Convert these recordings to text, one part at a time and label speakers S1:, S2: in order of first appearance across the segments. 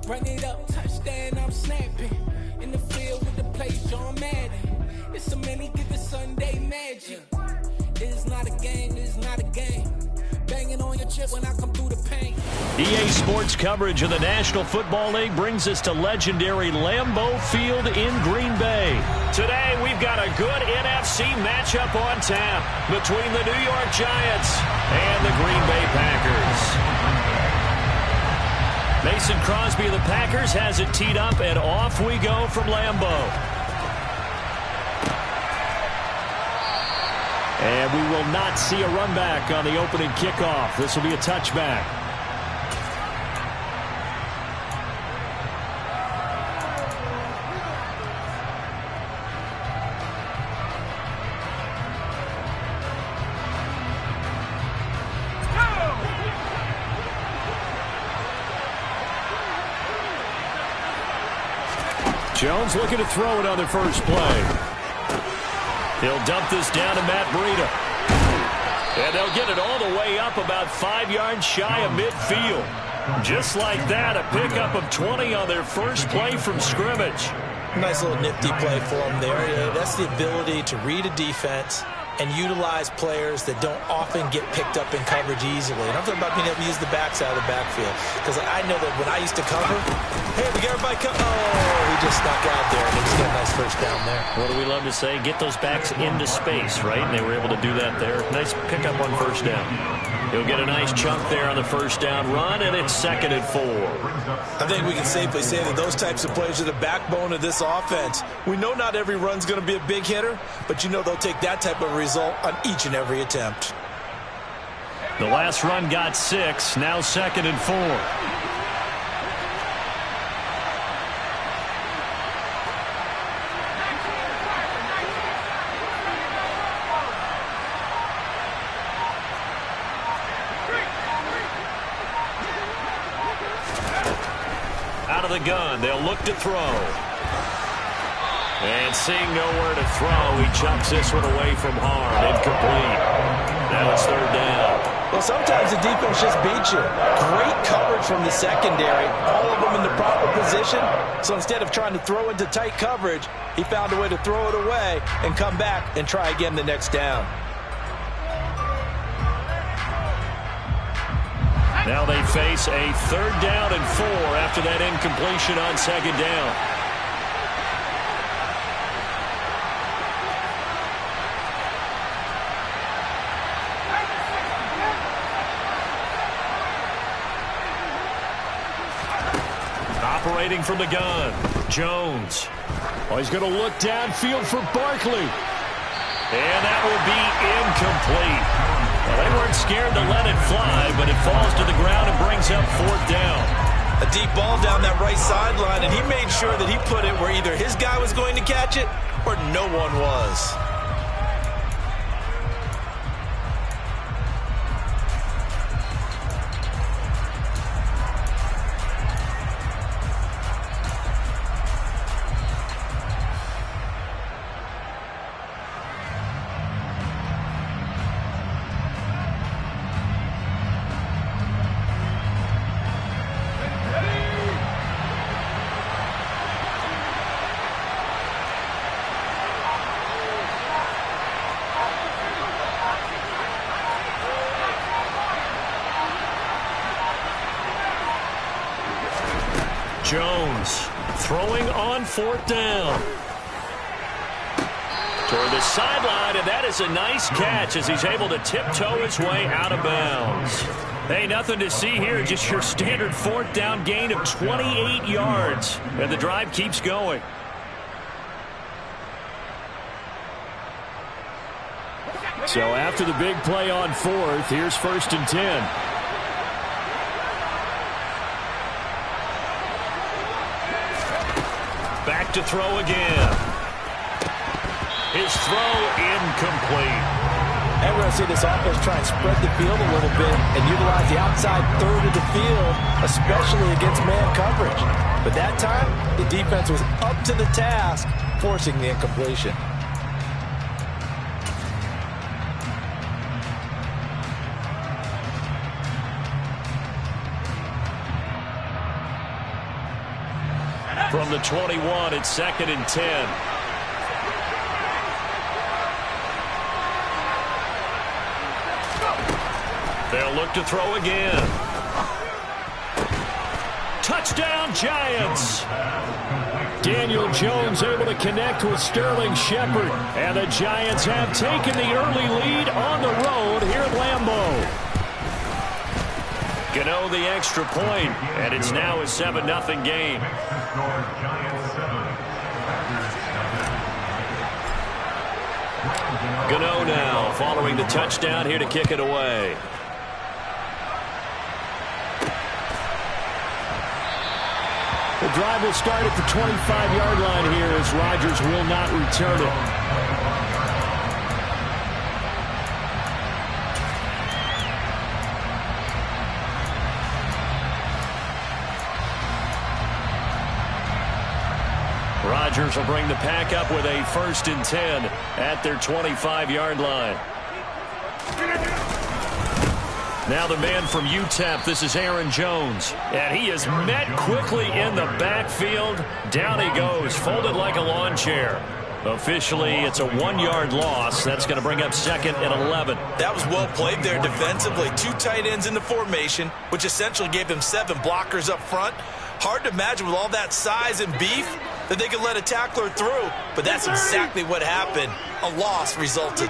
S1: Run it up, touchdown, I'm snapping. In the field with the play, John Madden. It's so many, get the Sunday magic. It's not a game, it's not a game. Banging on your chip when I come through the paint.
S2: EA Sports coverage of the National Football League brings us to legendary Lambeau Field in Green Bay. Today, we've got a good NFC matchup on tap between the New York Giants and the Green Bay Packers. Mason Crosby of the Packers has it teed up, and off we go from Lambeau. And we will not see a run back on the opening kickoff. This will be a touchback. Jones looking to throw it on the first play. He'll dump this down to Matt Breida. And they'll get it all the way up about 5 yards shy of midfield. Just like that, a pickup of 20 on their first play from scrimmage.
S3: Nice little nifty play for them there. Yeah, that's the ability to read a defense and utilize players that don't often get picked up in coverage easily. And I'm talking about being able to use the backside of the backfield. Because I know that when I used to cover, hey, we got everybody come. Oh, he just snuck out there, and they just got a nice first down there.
S2: What do we love to say? Get those backs into space, right? And they were able to do that there. Nice pickup on first down. He'll get a nice chunk there on the first down run, and it's 2nd and 4.
S3: I think we can safely say that those types of plays are the backbone of this offense. We know not every run's going to be a big hitter, but you know they'll take that type of result on each and every attempt.
S2: The last run got 6, now 2nd and 4. Out of the gun, they'll look to throw. And seeing nowhere to throw, he chunks this one away from harm. Incomplete. Now it's 3rd down.
S3: Well, sometimes the defense just beats you. Great coverage from the secondary. All of them in the proper position. So instead of trying to throw into tight coverage, he found a way to throw it away and come back and try again the next down.
S2: Now they face a 3rd down and 4 after that incompletion on 2nd down. Operating from the gun, Jones. Oh, he's going to look downfield for Barkley. And that will be incomplete. Well, they weren't scared to let it fly, but it falls to the ground and brings up 4th down.
S3: A deep ball down that right sideline, and he made sure that he put it where either his guy was going to catch it or no one was.
S2: Jones throwing on 4th down. Toward the sideline, and that is a nice catch as he's able to tiptoe his way out of bounds. Hey, nothing to see here, just your standard 4th down gain of 28 yards. And the drive keeps going. So after the big play on 4th, here's 1st and 10. Back to throw again. His throw incomplete.
S3: And we're going to see this offense try and spread the field a little bit and utilize the outside 3rd of the field, especially against man coverage. But that time, the defense was up to the task, forcing the incompletion.
S2: From the 21, it's 2nd and 10. They'll look to throw again. Touchdown, Giants! Daniel Jones able to connect with Sterling Shepard. And the Giants have taken the early lead on the road here at Lambeau. Gano the extra point, and it's now a 7-0 game. Gano now following the touchdown here to kick it away.
S1: The drive will start at the 25-yard line here as Rodgers will not return it.
S2: Rodgers will bring the pack up with a 1st and 10 at their 25-yard line. Now the man from UTEP, this is Aaron Jones. And he is met quickly in the backfield. Down he goes, folded like a lawn chair. Officially, it's a 1-yard loss. That's going to bring up 2nd and 11.
S3: That was well played there defensively. 2 tight ends in the formation, which essentially gave them 7 blockers up front. Hard to imagine with all that size and beef that they could let a tackler through. But that's exactly what happened. A loss resulted.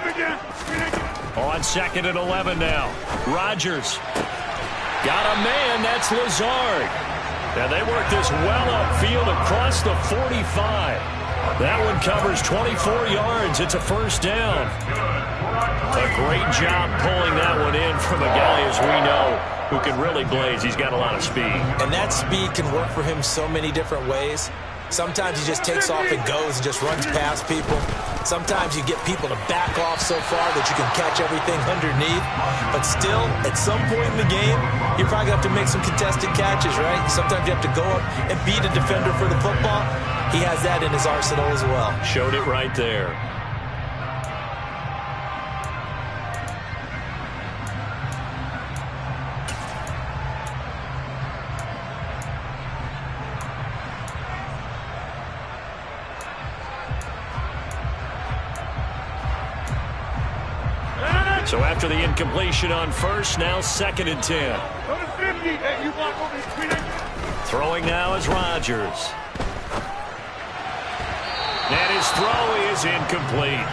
S2: On 2nd and 11 now. Rodgers got a man. That's Lazard. And they work this well upfield across the 45. That one covers 24 yards. It's a 1st down. A great job pulling that one in from a guy, as we know, who can really blaze. He's got a lot of speed.
S3: And that speed can work for him so many different ways. Sometimes he just takes off and goes and just runs past people. Sometimes you get people to back off so far that you can catch everything underneath. But still, at some point in the game, you're probably going to have to make some contested catches, right? Sometimes you have to go up and beat a defender for the football. He has that in his arsenal as well.
S2: Showed it right there. So after the incompletion on 1st, now 2nd and 10. Throwing now is Rodgers. And his throw is incomplete.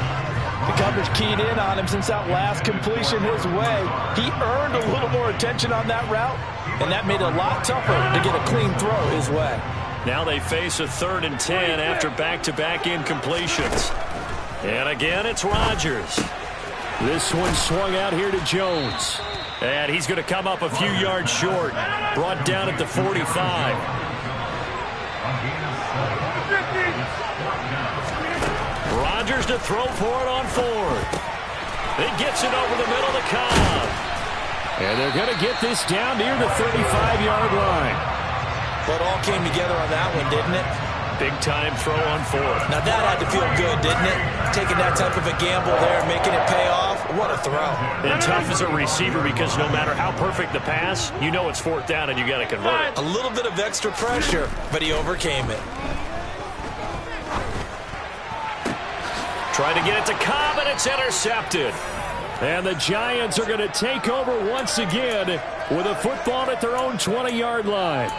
S4: The coverage keyed in on him since that last completion his way. He earned a little more attention on that route, and that made it a lot tougher to get a clean throw his way.
S2: Now they face a 3rd and 10 after back-to-back incompletions. And again, it's Rodgers.
S1: This one swung out here to Jones.
S2: And he's going to come up a few yards short. Brought down at the 45. Rodgers to throw for it on 4th. He gets it over the middle to Cobb.
S1: And they're going to get this down near the 35-yard line.
S3: But all came together on that one, didn't it?
S2: Big-time throw on 4th.
S3: Now that had to feel good, didn't it? Taking that type of a gamble there, making it pay off. What a throw.
S2: And tough as a receiver because no matter how perfect the pass, you know it's 4th down and you got to convert.
S3: A little bit of extra pressure, but he overcame it.
S2: Trying to get it to Cobb, and it's intercepted.
S1: And the Giants are going to take over once again with a football at their own 20-yard line.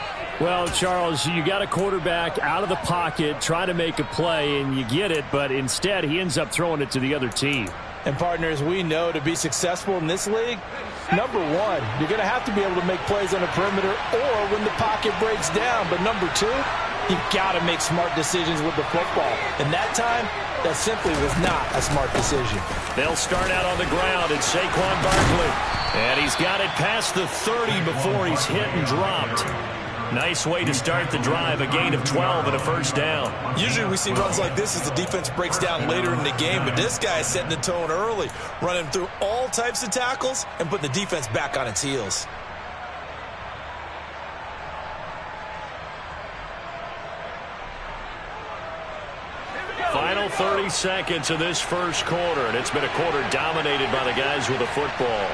S1: Well, Charles, you got a quarterback out of the pocket trying to make a play, and you get it, but instead he ends up throwing it to the other team.
S4: And partners, we know to be successful in this league, number one, you're going to have to be able to make plays on the perimeter or when the pocket breaks down. But number two, you've got to make smart decisions with the football. And that time, that simply was not a smart decision.
S2: They'll start out on the ground, and Saquon Barkley. And he's got it past the 30 before he's hit and dropped. Nice way to start the drive, a gain of 12 and a 1st down.
S3: Usually we see runs like this as the defense breaks down later in the game, but this guy is setting the tone early, running through all types of tackles and putting the defense back on its heels.
S2: Final 30 seconds of this 1st quarter, and it's been a quarter dominated by the guys with the football.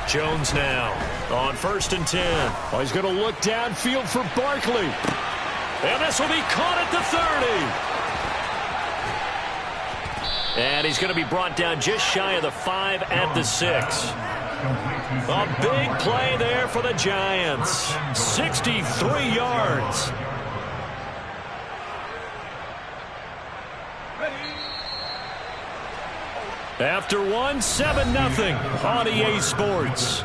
S2: Jones now on 1st and 10.
S5: Oh, he's going to look downfield for Barkley.
S2: And this will be caught at the 30. And he's going to be brought down just shy of the 5 at the 6. A big play there for the Giants. 63 yards. After one, 7-0 on EA Sports.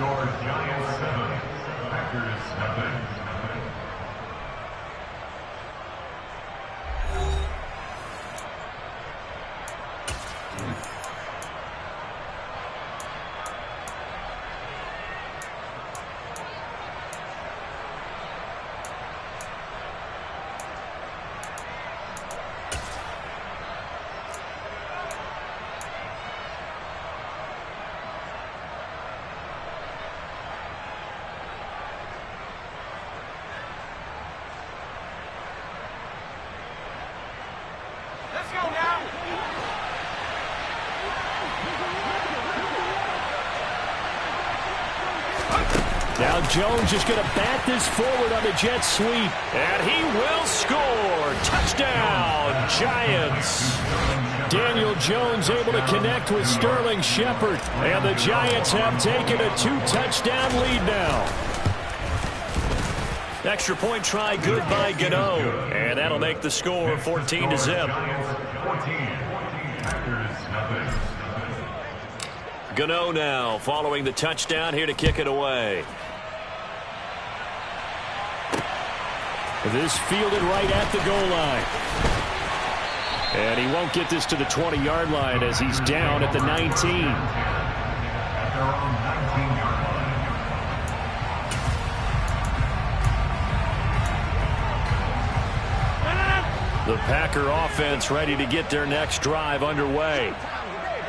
S2: Now Jones is going to bat this forward on the jet sweep. And he will score. Touchdown, Giants. Daniel Jones able to connect with Sterling Shepard. And the Giants have taken a 2-touchdown lead now. Extra point try good by Gano. And that'll make the score 14-0. Gano now following the touchdown here to kick it away.
S5: This fielded right at the goal line. And he won't get this to the 20-yard line as he's down at the 19.
S2: The Packer offense ready to get their next drive underway.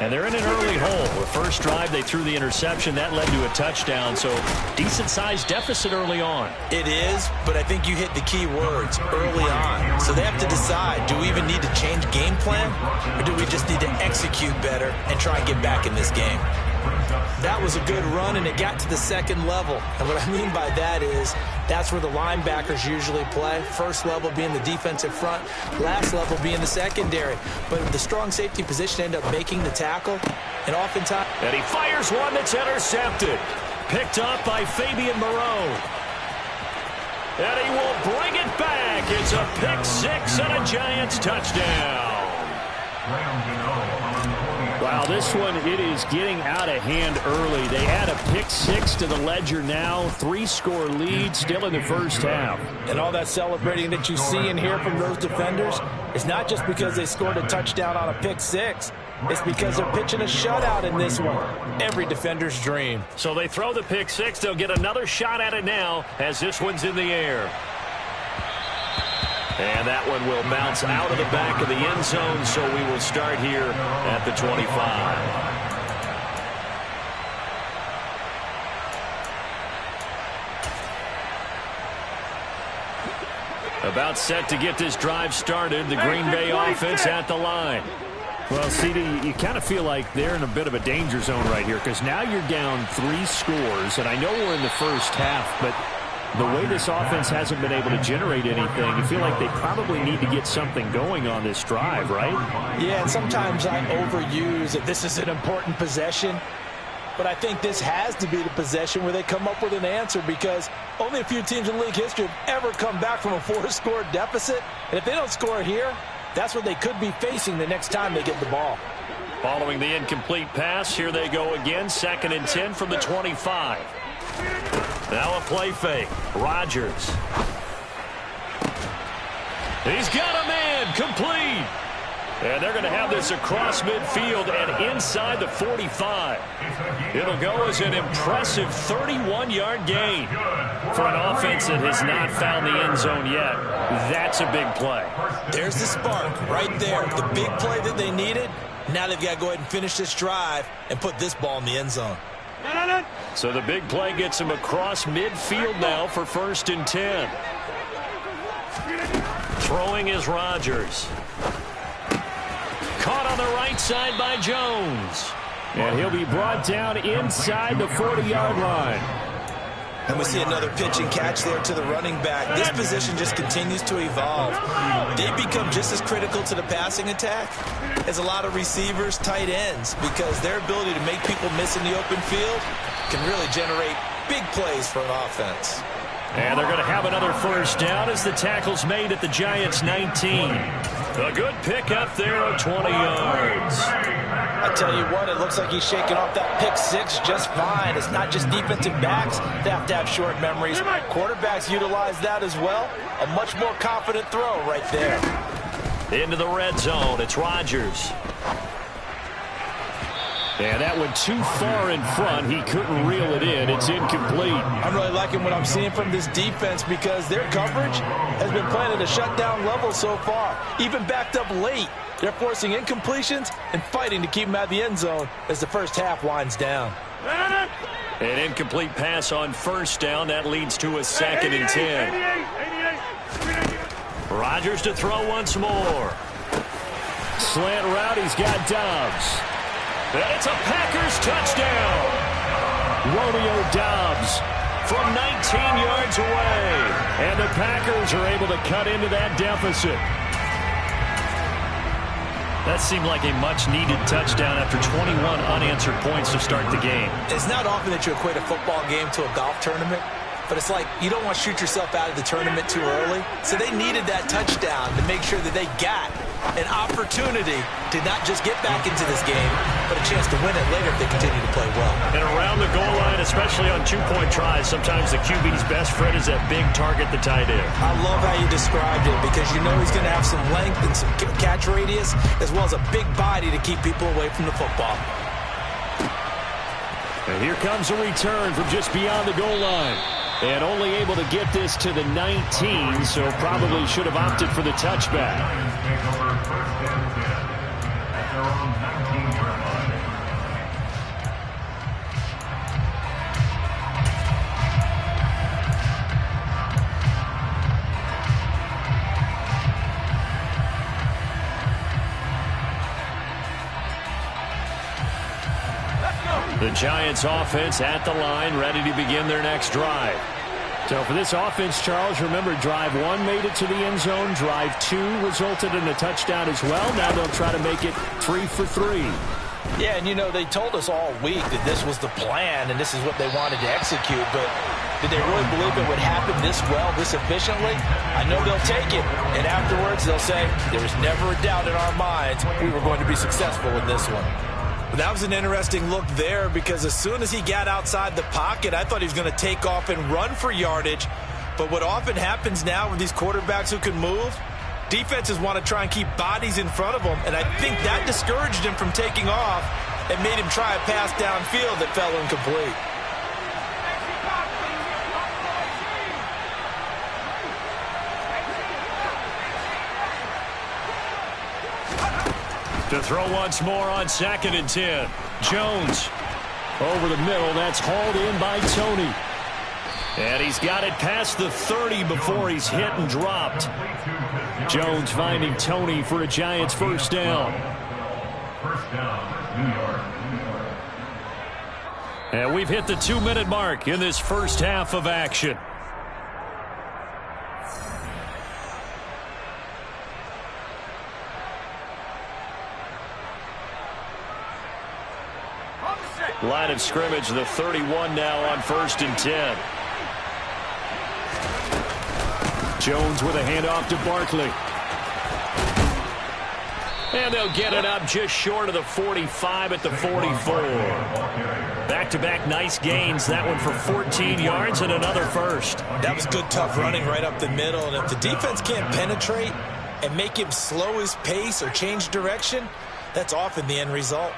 S2: And they're in an early hole. The first drive, they threw the interception. That led to a touchdown, so decent-sized deficit early on.
S3: It is, but I think you hit the key words, early on. So they have to decide, do we even need to change game plan, or do we just need to execute better and try and get back in this game? That was a good run, and it got to the second level. And what I mean by that is that's where the linebackers usually play. First level being the defensive front, last level being the secondary. But the strong safety position ended up making the tackle, and oftentimes...
S2: And he fires one that's intercepted. Picked up by Fabian Moreau. And he will bring it back. It's a pick six and a Giants touchdown.
S5: Wow, this one, it is getting out of hand early. They add a pick six to the ledger now. 3-score lead still in the first half.
S4: And all that celebrating that you see and hear from those defenders is not just because they scored a touchdown on a pick six. It's because they're pitching a shutout in this one. Every defender's dream.
S2: So they throw the pick six. They'll get another shot at it now as this one's in the air. And that one will bounce out of the back of the end zone, so we will start here at the 25. About set to get this drive started, the Green Bay offense at the line.
S5: Well, CD, you kind of feel like they're in a bit of a danger zone right here because now you're down 3 scores, and I know we're in the first half, but the way this offense hasn't been able to generate anything, you feel like they probably need to get something going on this drive, right?
S4: Yeah, and sometimes I overuse that this is an important possession, but I think this has to be the possession where they come up with an answer because only a few teams in league history have ever come back from a 4-score deficit, and if they don't score here, that's what they could be facing the next time they get the ball.
S2: Following the incomplete pass, here they go again, 2nd and 10 from the 25. Now a play fake. Rodgers. He's got a man. Complete. And they're going to have this across midfield and inside the 45. It'll go as an impressive 31-yard gain. For an offense that has not found the end zone yet, that's a big play.
S3: There's the spark right there. The big play that they needed. Now they've got to go ahead and finish this drive and put this ball in the end zone.
S2: So the big play gets him across midfield now for 1st and 10. Throwing is Rodgers. Caught on the right side by Jones.
S5: And he'll be brought down inside the 40-yard line.
S3: And we see another pitch and catch there to the running back. This position just continues to evolve. They become just as critical to the passing attack as a lot of receivers, tight ends, because their ability to make people miss in the open field can really generate big plays for an offense.
S2: And they're going to have another first down as the tackle's made at the Giants' 19. A good pickup there of 20 yards.
S4: I tell you what, it looks like he's shaking off that pick six just fine. It's not just defensive backs that have to have short memories. Quarterbacks utilize that as well. A much more confident throw right there.
S2: Into the red zone, it's Rodgers. And that went too far in front. He couldn't reel it in. It's incomplete.
S4: I'm really liking what I'm seeing from this defense because their coverage has been playing at a shutdown level so far. Even backed up late, they're forcing incompletions and fighting to keep them out of the end zone as the first half winds down.
S2: An incomplete pass on first down. That leads to a 2nd and 10. Rodgers to throw once more.
S5: Slant route, he's got Dobbs.
S2: And it's a Packers touchdown.
S5: Romeo Dobbs
S2: from 19 yards away.
S5: And the Packers are able to cut into that deficit.
S2: That seemed like a much-needed touchdown after 21 unanswered points to start the game.
S3: It's not often that you equate a football game to a golf tournament, but it's like you don't want to shoot yourself out of the tournament too early. So they needed that touchdown to make sure that they got an opportunity to not just get back into this game, but a chance to win it later if they continue to play well.
S2: And around the goal line, especially on two-point tries, sometimes the QB's best friend is that big target, the tight end.
S3: I love how you described it because you know he's going to have some length and some catch radius as well as a big body to keep people away from the football.
S5: And here comes a return from just beyond the goal line. And only able to get this to the 19, so probably should have opted for the touchback.
S2: The Giants offense at the line, ready to begin their next drive.
S5: So for this offense, Charles, remember, drive 1 made it to the end zone. Drive 2 resulted in a touchdown as well. Now they'll try to make it 3 for 3.
S4: Yeah, and you know, they told us all week that this was the plan and this is what they wanted to execute, but did they really believe it would happen this well, this efficiently? I know they'll take it, and afterwards they'll say, there was never a doubt in our minds we were going to be successful in this one.
S3: That was an interesting look there because as soon as he got outside the pocket, I thought he was going to take off and run for yardage. But what often happens now with these quarterbacks who can move, defenses want to try and keep bodies in front of them, and I think that discouraged him from taking off and made him try a pass downfield that fell incomplete.
S2: To throw once more on 2nd and 10. Jones
S5: over the middle. That's hauled in by Tony.
S2: And he's got it past the 30 before he's hit and dropped.
S5: Jones finding Tony for a Giants first down.
S2: And we've hit the 2-minute mark in this first half of action. Line of scrimmage, the 31 now on 1st and 10.
S5: Jones with a handoff to Barkley.
S2: And they'll get it up just short of the 45 at the 44. Back-to-back nice gains. That one for 14 yards and another first.
S3: That was good, tough running right up the middle. And if the defense can't penetrate and make him slow his pace or change direction, that's often the end result.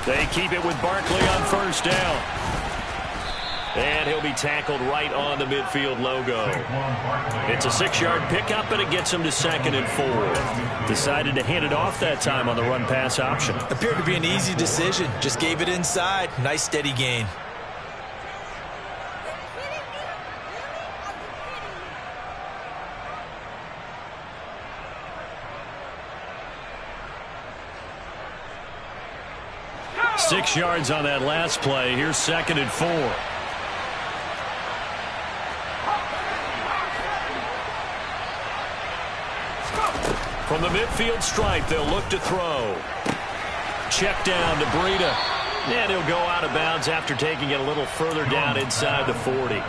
S2: They keep it with Barkley on first down. And he'll be tackled right on the midfield logo. It's a 6-yard pickup, and it gets him to 2nd and 4.
S5: Decided to hand it off that time on the run-pass option.
S3: Appeared to be an easy decision. Just gave it inside. Nice steady gain.
S2: Six yards on that last play. Here's 2nd and 4. From the midfield stripe, they'll look to throw. Check down to Breida. And he'll go out of bounds after taking it a little further down inside the 40.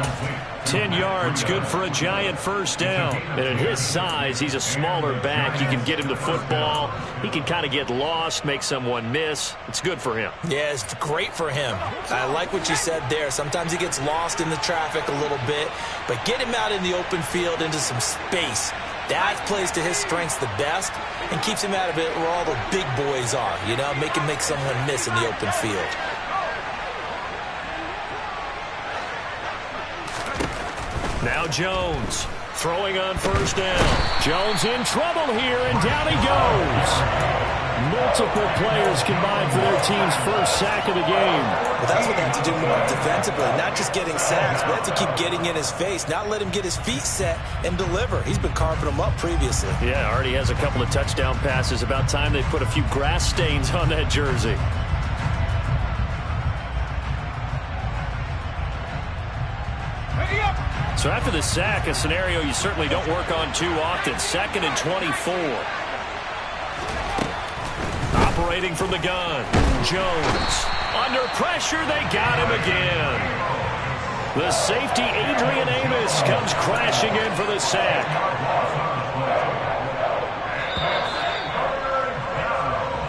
S2: 10 yards, good for a giant first down. And at his size, he's a smaller back. You can get him the football. He can kind of get lost, make someone miss. It's good for him.
S3: Yeah, it's great for him. I like what you said there. Sometimes he gets lost in the traffic a little bit, but get him out in the open field into some space. That plays to his strengths the best and keeps him out of it where all the big boys are, you know, make him make someone miss in the open field.
S2: Now Jones throwing on first down. Jones in trouble here, and down he goes. Multiple players combined for their team's first sack of the game.
S3: Well, that's what they have to do more defensively, not just getting sacks, but they have to keep getting in his face, not let him get his feet set and deliver. He's been carving them up previously.
S2: Yeah, already has a couple of touchdown passes. About time they put a few grass stains on that jersey. So after the sack, a scenario you certainly don't work on too often. 2nd and 24. Operating from the gun. Jones. Under pressure, they got him again. The safety, Adrian Amos, comes crashing in for the sack.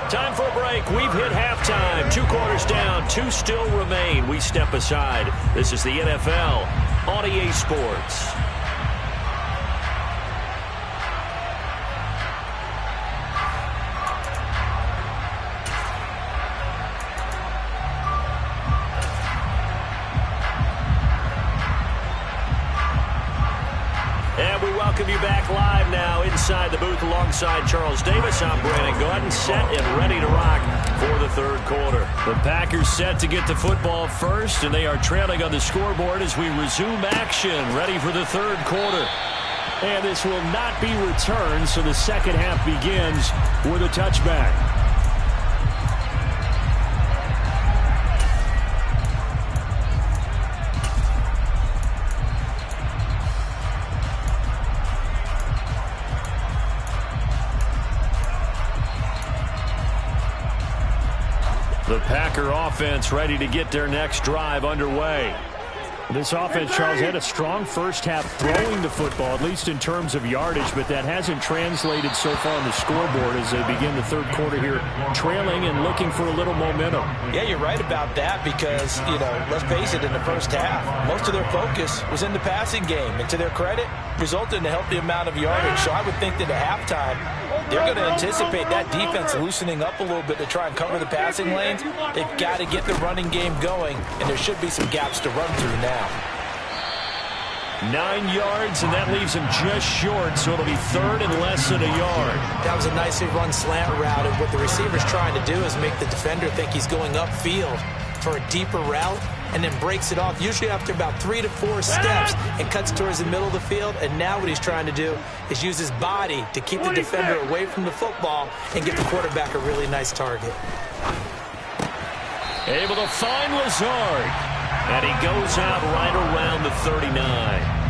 S2: Time for a break. We've hit halftime. 2 quarters down. 2 still remain. We step aside. This is the NFL on EA Sports. And we welcome you back live now inside the booth alongside Charles Davis. I'm Brandon Gaudin, set and ready to rock for the third quarter. The Packers set to get the football first, and they are trailing on the scoreboard as we resume action, ready for the third quarter. And this will not be returned, so the second half begins with a touchback. The Packer offense ready to get their next drive underway.
S5: This offense, Charles, had a strong first half throwing the football, at least in terms of yardage, but that hasn't translated so far on the scoreboard as they begin the third quarter here, trailing and looking for a little momentum.
S3: Yeah, you're right about that because, you know, let's face it, in the first half, most of their focus was in the passing game, and to their credit, resulted in a healthy amount of yardage. So I would think that at halftime, they're going to anticipate that defense loosening up a little bit to try and cover the passing lanes. They've got to get the running game going, and there should be some gaps to run through now.
S2: 9 yards, and that leaves him just short, so it'll be third and less than a yard.
S3: That was a nicely run slant route, and what the receiver's trying to do is make the defender think he's going upfield for a deeper route, and then breaks it off, usually after about 3 to 4 steps, and cuts towards the middle of the field. And now what he's trying to do is use his body to keep the defender away from the football and give the quarterback a really nice target.
S2: Able to find Lazard, and he goes out right around the 39.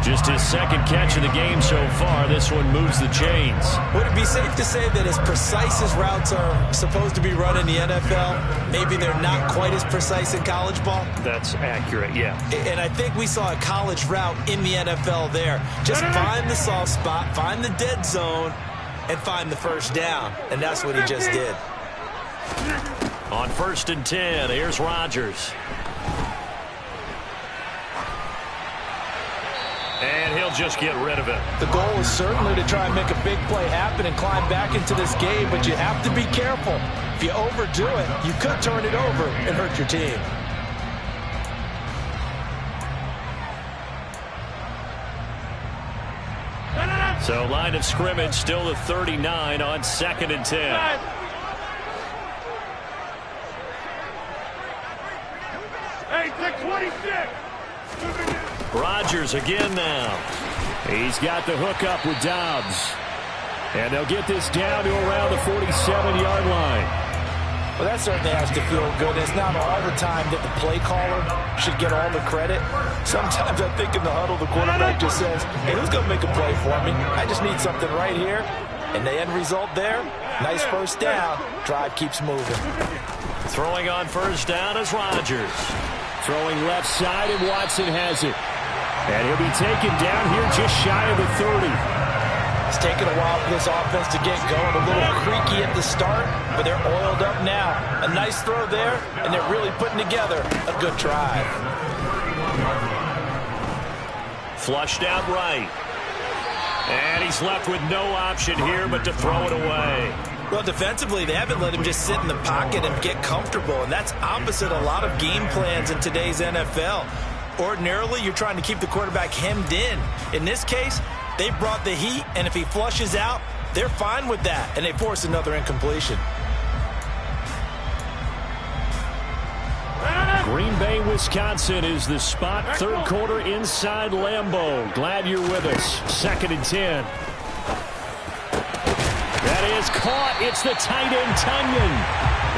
S2: Just his second catch of the game so far. This one moves the chains.
S3: Would it be safe to say that as precise as routes are supposed to be run in the NFL, maybe they're not quite as precise in college ball?
S2: That's accurate, yeah.
S3: And I think we saw a college route in the NFL there. Just find the soft spot, find the dead zone, and find the first down. And that's what he just did.
S2: On 1st and 10, here's Rodgers. And he'll just get rid of it.
S4: The goal is certainly to try and make a big play happen and climb back into this game, but you have to be careful. If you overdo it, you could turn it over and hurt your team.
S2: So line of scrimmage still the 39 on 2nd and 10. Rodgers again now. He's got the hook up with Dobbs. And they'll get this down to around the 47-yard line.
S3: Well, that certainly has to feel good. It's not all the time that the play caller should get all the credit. Sometimes I think in the huddle, the quarterback just says, hey, who's going to make a play for me? I just need something right here. And the end result there, nice first down. Drive keeps moving.
S2: Throwing on first down is Rodgers. Throwing left side, and Watson has it. And he'll be taken down here just shy of the 30.
S3: It's taken a while for this offense to get going. A little creaky at the start, but they're oiled up now. A nice throw there, and they're really putting together a good drive.
S2: Flushed out right. And he's left with no option here but to throw it away.
S3: Well, defensively, they haven't let him just sit in the pocket and get comfortable, and that's opposite a lot of game plans in today's NFL. Ordinarily, you're trying to keep the quarterback hemmed in. In this case, they brought the heat, and if he flushes out, they're fine with that, and they force another incompletion.
S2: Green Bay, Wisconsin is the spot. Third quarter inside Lambeau. Glad you're with us. 2nd and 10. That is caught. It's the tight end, Tunyon.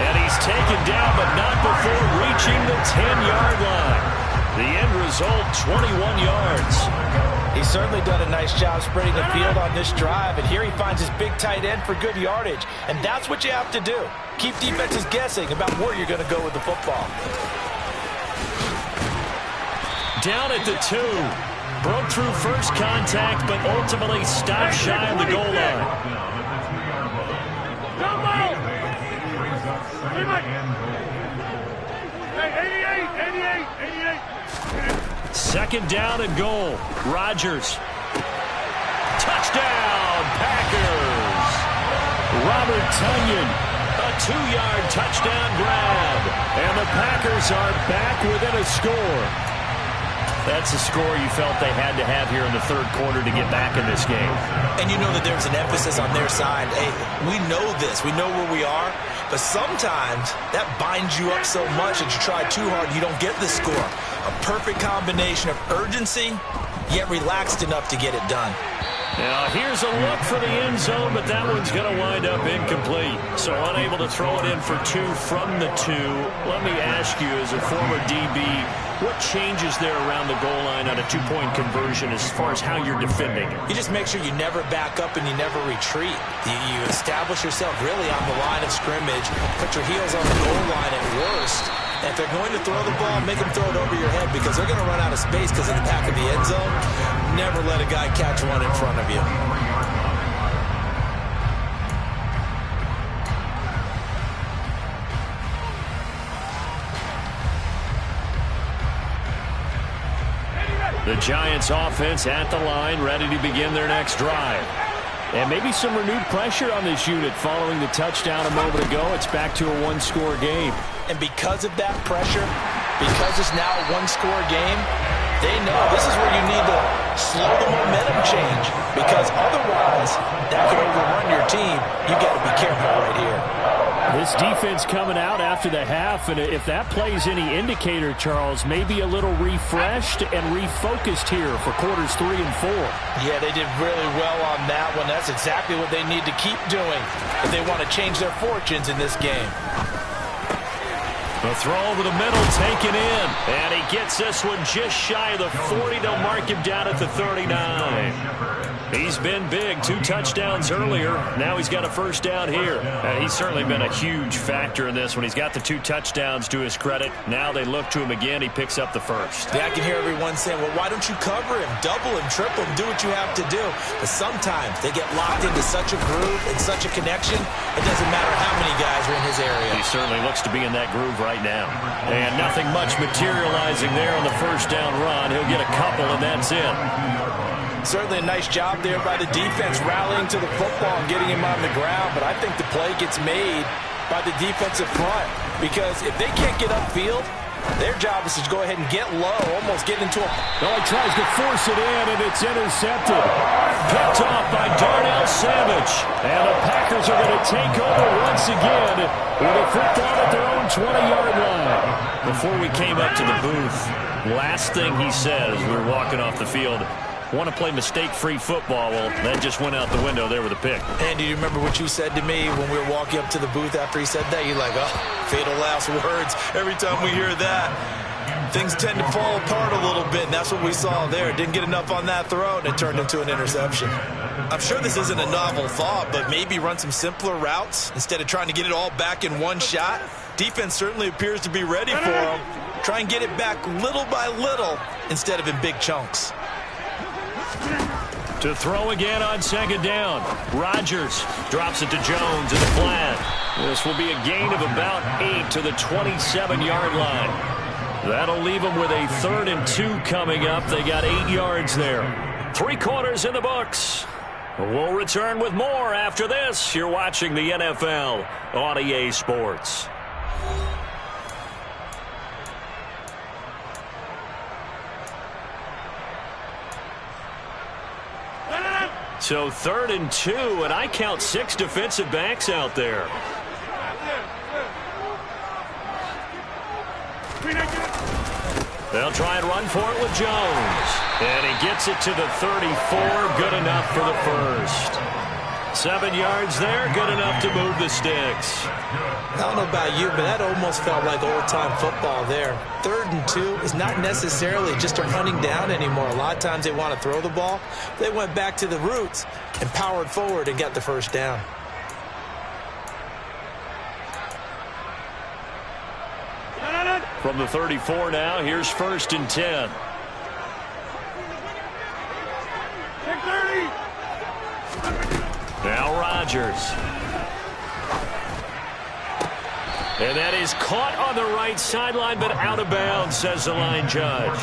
S2: And he's taken down, but not before reaching the 10-yard line. The end result, 21 yards.
S3: He's certainly done a nice job spreading the field on this drive, and here he finds his big tight end for good yardage. And that's what you have to do. Keep defenses guessing about where you're going to go with the football.
S2: Down at the 2. Broke through first contact, but ultimately stopped shy of the goal line. Second down and goal. Rodgers. Touchdown, Packers. Robert Tunyon, a 2-yard touchdown grab. And the Packers are back within a score. That's a score you felt they had to have here in the third quarter to get back in this game.
S3: And you know that there's an emphasis on their side. Hey, we know this. We know where we are. But sometimes that binds you up so much that you try too hard, you don't get the score. A perfect combination of urgency, yet relaxed enough to get it done.
S2: Now here's a look for the end zone, but that one's going to wind up incomplete. So unable to throw it in for 2 from the 2. Let me ask you, as a former DB, what changes there around the goal line on a 2-point conversion as far as how you're defending it?
S3: You just make sure you never back up and you never retreat. You establish yourself really on the line of scrimmage, put your heels on the goal line at worst. And if they're going to throw the ball, make them throw it over your head because they're going to run out of space because of the back of the end zone. Never let a guy catch one in front of you.
S2: The Giants offense at the line, ready to begin their next drive. And maybe some renewed pressure on this unit following the touchdown a moment ago. It's back to a 1-score game.
S3: And because of that pressure, because it's now a 1-score game, they know this is where you need to slow the momentum change. Because otherwise, that could overrun your team. You got to be careful right here.
S2: This defense coming out after the half, and if that plays any indicator, Charles, maybe a little refreshed and refocused here for quarters 3 and 4.
S3: Yeah, they did really well on that one. That's exactly what they need to keep doing if they want to change their fortunes in this game.
S2: The throw over the middle, taken in. And he gets this one just shy of the 40. They'll mark him down at the 39. He's been big. 2 touchdowns earlier. Now he's got a first down here. He's certainly been a huge factor in this one. He's got the 2 touchdowns to his credit. Now they look to him again. He picks up the first.
S3: Yeah, I can hear everyone saying, well, why don't you cover him? Double him, triple him, do what you have to do. But sometimes they get locked into such a groove and such a connection, it doesn't matter how many guys are in his area.
S2: He certainly looks to be in that groove right now. And nothing much materializing there on the first down run. He'll get a couple, and that's it.
S3: Certainly a nice job there by the defense rallying to the football and getting him on the ground, but I think the play gets made by the defensive front because if they can't get upfield, Their job is to go ahead and get low, almost get into a...
S2: No, he tries to force it in, and it's intercepted. Picked off by Darnell Savage. And the Packers are going to take over once again with a football at their own 20-yard line. Before we came up to the booth, last thing he said as we were walking off the field, want to play mistake-free football. Well, that just went out the window there with a pick.
S3: And do you remember what you said to me when we were walking up to the booth after he said that? You're like, oh, fatal last words. Every time we hear that, things tend to fall apart a little bit, and that's what we saw there. Didn't get enough on that throw, and it turned into an interception. I'm sure this isn't a novel thought, but maybe run some simpler routes instead of trying to get it all back in one shot. Defense certainly appears to be ready for him. Try and get it back little by little instead of in big chunks.
S2: To throw again on second down. Rodgers drops it to Jones in the flat. This will be a gain of about 8 to the 27-yard line. That'll leave them with a 3rd and 2 coming up. They got 8 yards there. 3 quarters in the books. We'll return with more after this. You're watching the NFL on EA Sports. So 3rd and 2, and I count 6 defensive backs out there. They'll try and run for it with Jones. And he gets it to the 34. Good enough for the first. 7 yards there. Good enough to move the sticks.
S3: I don't know about you, but that almost felt like old-time football there. 3rd and 2 is not necessarily just a running down anymore. A lot of times they want to throw the ball. They went back to the roots and powered forward and got the first down.
S2: From the 34 now, here's 1st and 10. Now Rodgers. And that is caught on the right sideline, but out of bounds, says the line judge.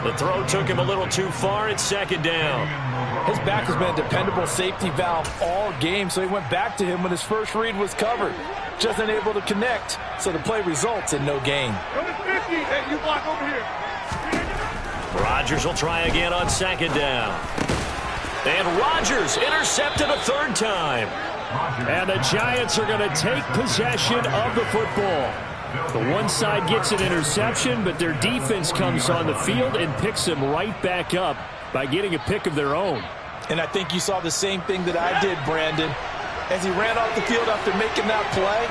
S2: The throw took him a little too far. It's 2nd down.
S4: His back has been a dependable safety valve all game, so he went back to him when his first read was covered. Just unable to connect, so the play results in no gain.
S2: Rodgers will try again on 2nd down. And Rodgers intercepted a 3rd time. And the Giants are going to take possession of the football. The one side gets an interception, but their defense comes on the field and picks them right back up by getting a pick of their own.
S4: And I think you saw the same thing that I did, Brandon. As he ran off the field after making that play,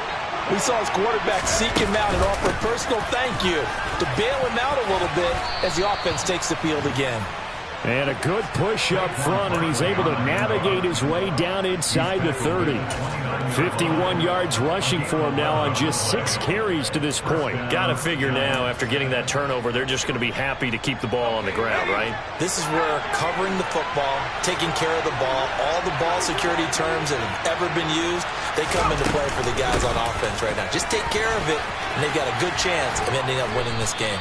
S4: we saw his quarterback seek him out and offer a personal thank you to bail him out a little bit as the offense takes the field again.
S2: And a good push up front, and he's able to navigate his way down inside the 30. 51 yards rushing for him now on just 6 carries to this point. Got to figure now, after getting that turnover, they're just going to be happy to keep the ball on the ground, right?
S3: This is where covering the football, taking care of the ball, all the ball security terms that have ever been used, they come into play for the guys on offense right now. Just take care of it, and they've got a good chance of ending up winning this game.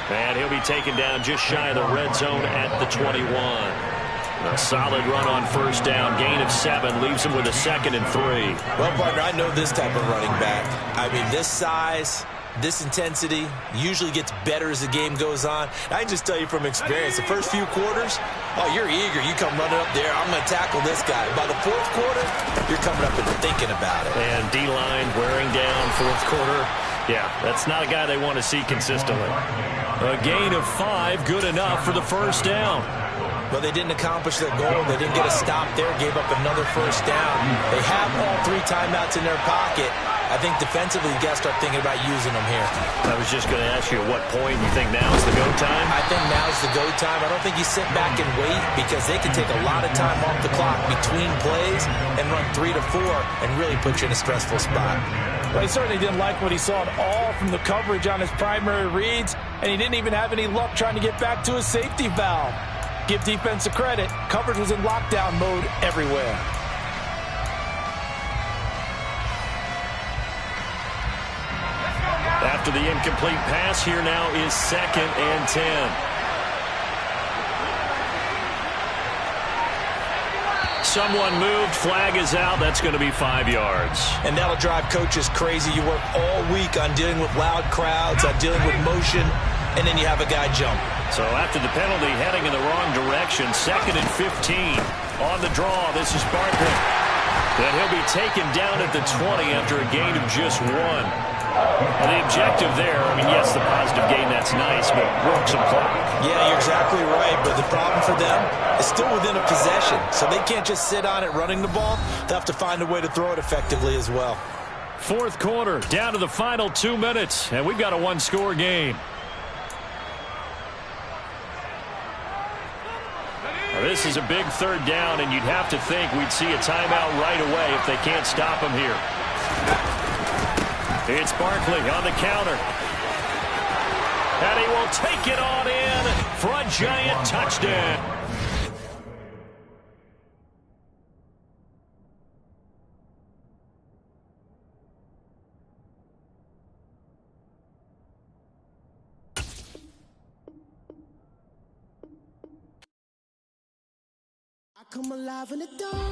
S2: And he'll be taken down just shy of the red zone at the 21. A solid run on 1st down. Gain of 7 leaves him with a 2nd and 3.
S3: Well, partner, I know this type of running back. I mean, this size, this intensity usually gets better as the game goes on. I can just tell you from experience, the first few quarters, oh, you're eager. You come running up there. I'm going to tackle this guy. By the 4th quarter, you're coming up and thinking about it.
S2: And D-line wearing down 4th quarter. Yeah, that's not a guy they want to see consistently. A gain of 5, good enough for the 1st down.
S3: But they didn't accomplish their goal. They didn't get a stop there, gave up another 1st down. They have all 3 timeouts in their pocket. I think defensively, you got to start thinking about using them here.
S2: I was just going to ask you at what point you think now is the go time?
S3: I think now is the go time. I don't think you sit back and wait because they can take a lot of time off the clock between plays and run 3 to 4 and really put you in a stressful spot.
S4: Well, he certainly didn't like what he saw at all from the coverage on his primary reads, and he didn't even have any luck trying to get back to his safety valve. Give defense a credit. Coverage was in lockdown mode everywhere.
S2: After the incomplete pass, here now is 2nd and 10. someone moved. Flag is out. That's going to be 5 yards.
S3: And that'll drive coaches crazy. You work all week on dealing with loud crowds, on dealing with motion, and then you have a guy jump.
S2: So after the penalty, heading in the wrong direction, 2nd and 15. On the draw, this is Barkley. Then he'll be taken down at the 20 after a gain of just 1. And the objective there, I mean, yes, the positive gain, that's nice, but work some clock.
S3: Yeah, you're exactly right, but the problem for them is still within a possession, so they can't just sit on it running the ball. They'll have to find a way to throw it effectively as well.
S2: 4th quarter, down to the final 2 minutes, and we've got a 1-score game. Now, this is a big 3rd down, and you'd have to think we'd see a timeout right away if they can't stop him here. It's Barkley on the counter. And he will take it on in for a giant touchdown.
S1: I come alive in the dark.